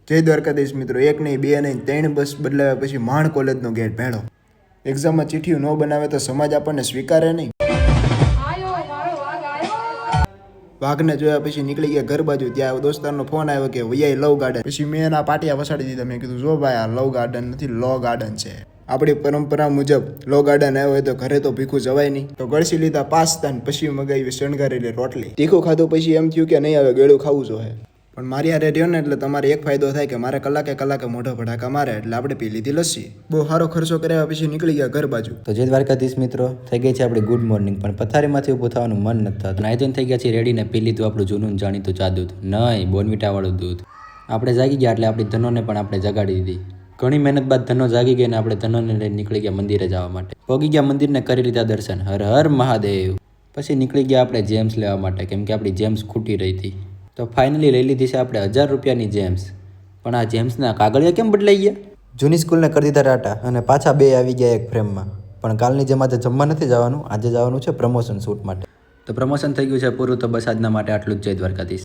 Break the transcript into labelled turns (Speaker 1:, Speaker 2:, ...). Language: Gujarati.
Speaker 1: જય દ્વારકાધીશ મિત્રો, એક નહીં બે નહીં 3 બસ બદલાવ્યા પછી માંડ કોલેજનો ગેટ ભેળો. એક્ઝામમાં ચીઠીઓ ન બનાવે તો સમાજ આપણને સ્વીકારે નહીં. વાઘને જોયા પછી નીકળી ગયા ઘર બાજુ. ત્યાં દોસ્તારનો ફોન આવ્યો કે વૈયા લવ ગાર્ડન. પછી મેં એના પાટિયા વસાડી દીધા. મેં કીધું જો ભાઈ, આ લવ ગાર્ડન નથી, લો ગાર્ડન છે. આપણી પરંપરા મુજબ લો ગાર્ડન આવ્યો હોય તો ઘરે તો ભીખું જવાય નહીં. તો ગળસી લીધા પાસ્તા ને પછી મગાવી શણગારેલી રોટલી. તીખું ખાધું પછી એમ થયું કે નહીં હવે ગળું ખાવું જોઈએ. પણ મારી હારે રહ્યો ને એટલે તમારે એક ફાયદો થાય કે મારે કલાકે મોઢો ભડાકા મારે એટલે આપણે પી લીધી લસ્સી. બહુ સારો ખર્ચો કર્યા પછી નીકળી ગયા ઘર બાજુ.
Speaker 2: તો જય દ્વારકાધીશ મિત્રો, થઈ ગઈ છે આપણી ગુડ મોર્નિંગ, પણ પથારીમાંથી ઊભું થવાનું મન નથી થતું. નાઈ થઈ ગયા છે રેડી ને પી લીધું આપણું જૂનું જાણીતું ચા દૂધ, નહીં બોર્નવિટા વાળું દૂધ. આપણે જાગી ગયા એટલે આપણી ધનોને પણ આપણે જગાડી દીધી. ઘણી મહેનત બાદ ધનો જાગી ગઈ ને આપણે ધનોને લઈને નીકળી ગયા મંદિરે જવા માટે. પહોંચી ગયા મંદિરને કરી લીધા દર્શન. હર હર મહાદેવ. પછી નીકળી ગયા આપણે જેમ્સ લેવા માટે, કેમ કે આપણી જેમ્સ ખૂટી રહી હતી. તો ફાઇનલી લઈ લીધી છે આપણે 1000 રૂપિયાની જેમ્સ. પણ આ જેમ્સના કાગળિયા કેમ બદલાઈ ગયા? જૂની સ્કૂલને કરી દીધા ટાટા અને પાછા 2 આવી ગયા એક ફ્રેમમાં. પણ કાલની જેમ આજે જમવા નથી જવાનું, આજે જવાનું છે પ્રમોશન શૂટ માટે. તો પ્રમોશન થઈ ગયું છે પૂરું. તો બસ આજના માટે આટલું જ. જય દ્વારકાધીશ.